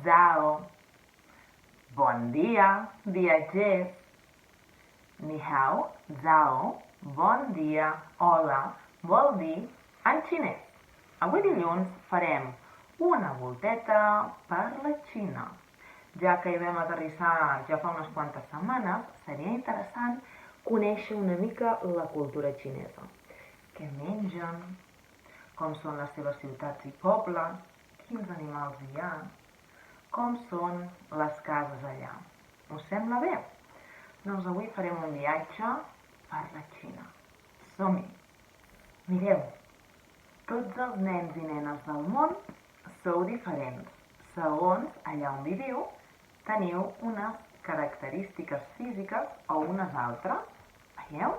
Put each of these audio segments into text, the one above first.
Zhao. Bon dia, viatgers. Ni hao, zhao, bon dia, hola, vol dir en xinès. Avui dilluns farem una volteta per la Xina. Ja que hi vam aterrissar ja fa unes quantes setmanes, seria interessant conèixer una mica la cultura xinesa. Què mengen, com són les seves ciutats i pobles, quins animals hi ha, com són les cases allà. Us sembla bé? Doncs avui farem un viatge per la Xina. Som-hi! Mireu, tots els nens i nenes del món sou diferents. Segons allà on viviu, teniu unes característiques físiques o unes altres. Veieu?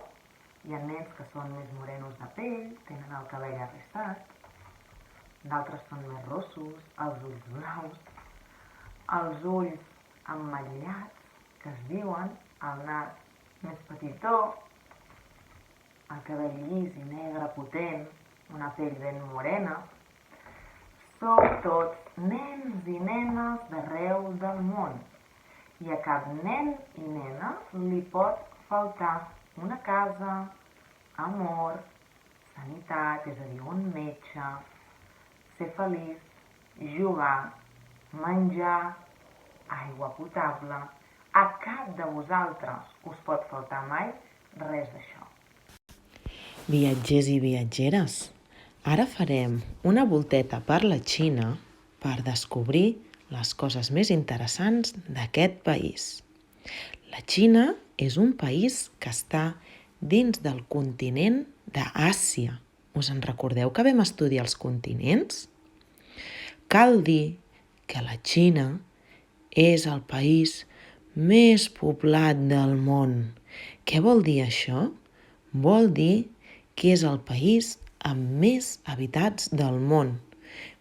Hi ha nens que són més morenos de pell, tenen el cabell arrissat, d'altres són més rossos, els ulls blaus, els ulls emmetllats, que es diuen, el nas més petitó, el cabell llis i negre potent, una pell ben morena. Sou tots nens i nenes d'arreu del món i a cap nen i nena li pot faltar una casa, amor, sanitat, és a dir, un metge, ser feliç, jugar, menjar, aigua potable. A cap de vosaltres us pot faltar mai res d'això. Viatgers i viatgeres, ara farem una volteta per la Xina per descobrir les coses més interessants d'aquest país. La Xina és un país que està dins del continent d'Àsia. Us en recordeu que vam estudiar els continents? Cal dir que la Xina és el país més poblat del món. Què vol dir això? Vol dir que és el país amb més habitats del món.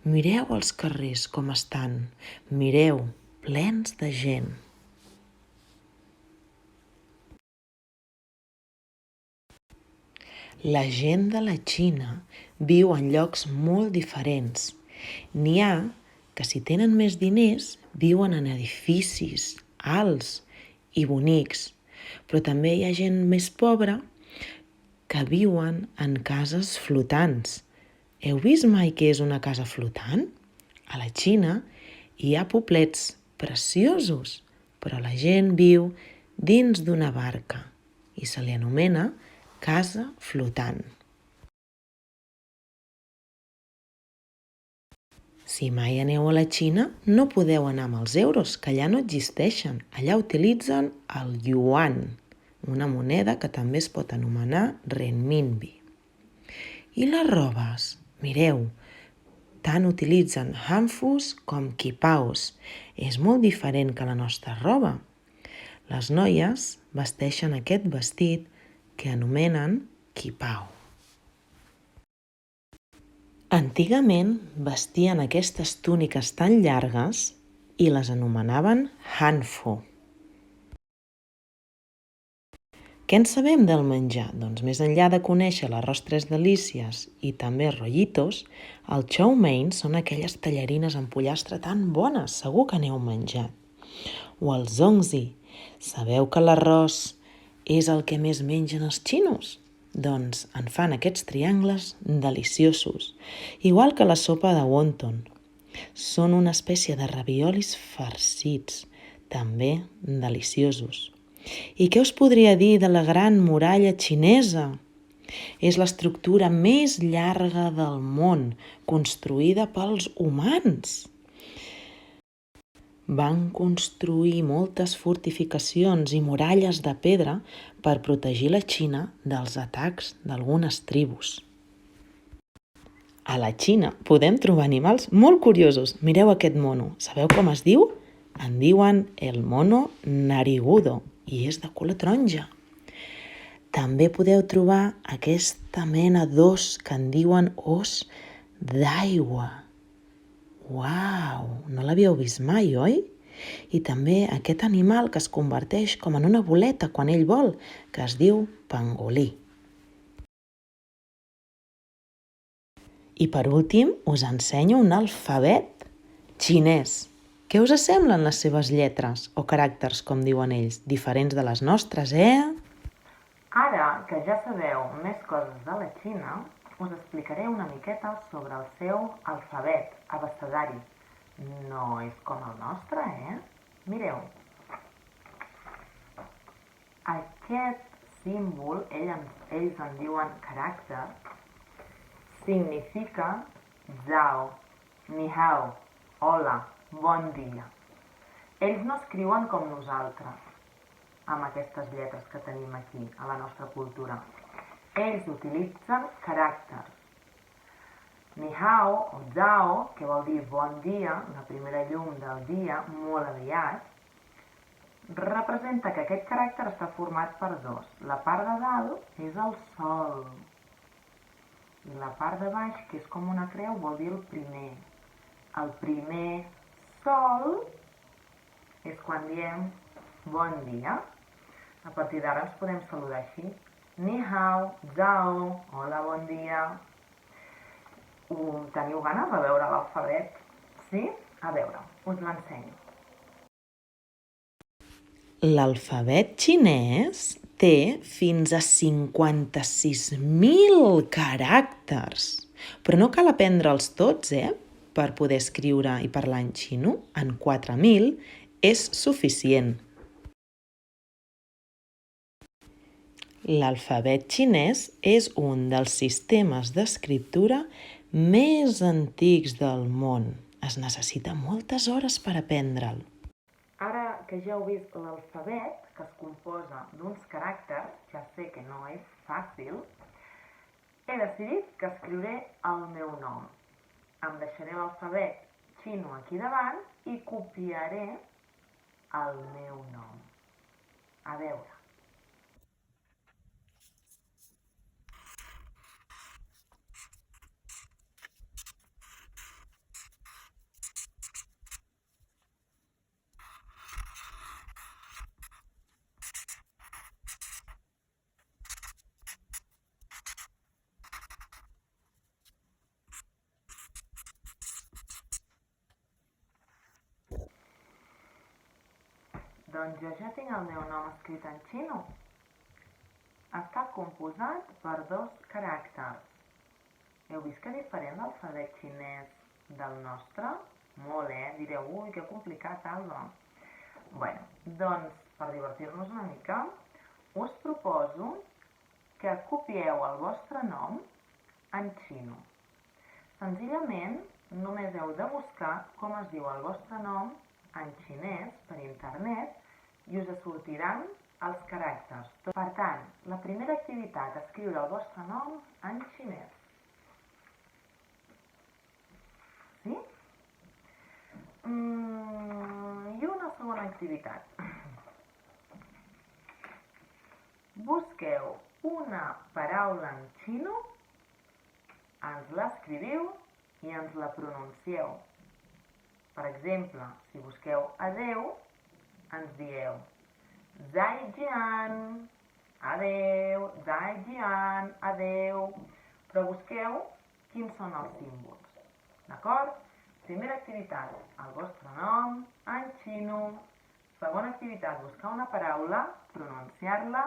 Mireu els carrers com estan. Mireu, plens de gent. La gent de la Xina viu en llocs molt diferents. N'hi ha que si tenen més diners viuen en edificis alts i bonics, però també hi ha gent més pobra que viuen en cases flotants. Heu vist mai què és una casa flotant? A la Xina hi ha poblets preciosos, però la gent viu dins d'una barca i se li anomena casa flotant. Si mai aneu a la Xina, no podeu anar amb els euros, que allà no existeixen. Allà utilitzen el yuan, una moneda que també es pot anomenar renminbi. I les robes? Mireu, tant utilitzen hanfus com quipaos. És molt diferent que la nostra roba. Les noies vesteixen aquest vestit que anomenen quipao. Antigament vestien aquestes túniques tan llargues i les anomenaven hanfu. Què en sabem del menjar? Doncs més enllà de conèixer l'arròs tres delícies i també rollitos, el chow mein són aquelles tallarines amb pollastre tan bones, segur que n'heu menjat. O el zongzi. Sabeu que l'arròs és el que més mengen els xinos? Doncs en fan aquests triangles deliciosos, igual que la sopa de wonton. Són una espècie de raviolis farcits, també deliciosos. I què us podria dir de la Gran Muralla Xinesa? És l'estructura més llarga del món, construïda pels humans. Van construir moltes fortificacions i muralles de pedra per protegir la Xina dels atacs d'algunes tribus. A la Xina podem trobar animals molt curiosos. Mireu aquest mono. Sabeu com es diu? En diuen el mono narigudo i és de color taronja. També podeu trobar aquesta mena d'os que en diuen os d'aigua. Uau! No l'havíeu vist mai, oi? I també aquest animal que es converteix com en una boleta quan ell vol, que es diu pangolí. I per últim us ensenyo un alfabet xinès. Què us semblen les seves lletres o caràcters, com diuen ells? Diferents de les nostres, Ara que ja sabeu més coses de la Xina, us explicaré una miqueta sobre el seu alfabet, abecedari. No és com el nostre, Mireu. Aquest símbol, ells en diuen caràcter, significa zao, ni hao, hola, bon dia. Ells no escriuen com nosaltres, amb aquestes lletres que tenim aquí, a la nostra cultura. Ells utilitzen caràcters. Ni hao o zao, que vol dir bon dia, la primera llum del dia, molt aviat, representa que aquest caràcter està format per dos. La part de dalt és el sol, i la part de baix, que és com una creu, vol dir el primer. El primer sol és quan diem bon dia. A partir d'ara ens podem saludar així. Ni hao, zao, hola, bon dia. Teniu ganes de veure l'alfabet? Sí? A veure, us l'ensenyo. L'alfabet xinès té fins a 56.000 caràcters. Però no cal aprendre'ls tots, per poder escriure i parlar en xino. En 4.000 és suficient. L'alfabet xinès és un dels sistemes d'escriptura més antics del món. Es necessita moltes hores per aprendre'l. Ara que ja heu vist l'alfabet, que es composa d'uns caràcters, ja sé que no és fàcil, he decidit que escriuré el meu nom. Em deixaré l'alfabet xino aquí davant i copiaré el meu nom. A veure. Doncs jo ja tinc el meu nom escrit en xino. Està composat per dos caràcters. Heu vist que diferent l'alfabet xinès del nostre? Molt, Direu, ui, que complicat, Alba. Doncs, per divertir-nos una mica, us proposo que copieu el vostre nom en xino. Senzillament, només heu de buscar com es diu el vostre nom en xinès per internet i us sortiran els caràcters. Per tant, la primera activitat, escriure el vostre nom en xinès. Sí? I una segona activitat. Busqueu una paraula en xino, ens l'escriviu i ens la pronuncieu. Per exemple, si busqueu adeu, ens dieu Zaijian, adeu, Zaijian, adeu. Però busqueu quins són els símbols. D'acord? Primera activitat, el vostre nom en xino. Segona activitat, buscar una paraula, pronunciar-la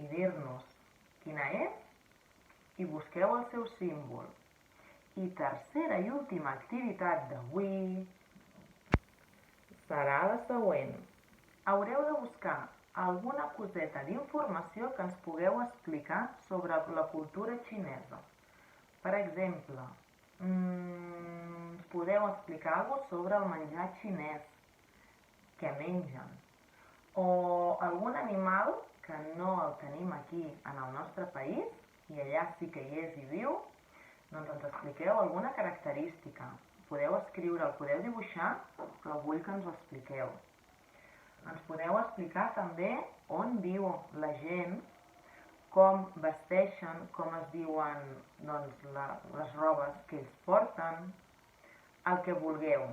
i dir-nos quina és i busqueu el seu símbol. I tercera i última activitat d'avui serà la següent. Haureu de buscar alguna coseta d'informació que ens pugueu explicar sobre la cultura xinesa. Per exemple, podeu explicar alguna cosa sobre el menjar xinès, què mengen, o algun animal que no el tenim aquí en el nostre país, i allà sí que hi és i viu, doncs ens expliqueu alguna característica. Podeu escriure, el podeu dibuixar, però vull que ens ho expliqueu. Ens podeu explicar també on viu la gent, com vesteixen, com es diuen les robes que ells porten, el que vulgueu.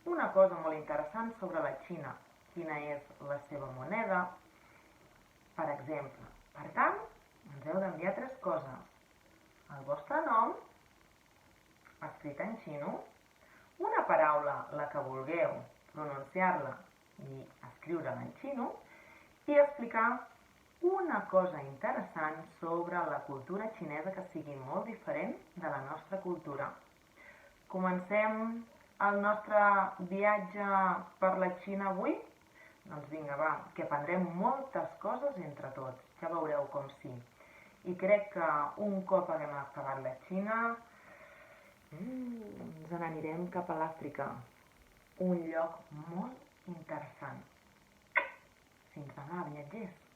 Una cosa molt interessant sobre la Xina, quina és la seva moneda, per exemple. Per tant, ens heu d'enviar 3 coses. El vostre nom, escrit en xino, una paraula, la que vulgueu, pronunciar-la i escriure-la en xino i explicar una cosa interessant sobre la cultura xinesa que sigui molt diferent de la nostra cultura. Comencem el nostre viatge per la Xina avui? Doncs vinga, va, que aprendrem moltes coses entre tots, ja veureu com sí. I crec que un cop haguem acabat la Xina, ens n'anirem cap a l'Àfrica, un lloc molt interessant. Fins demà, viatgers!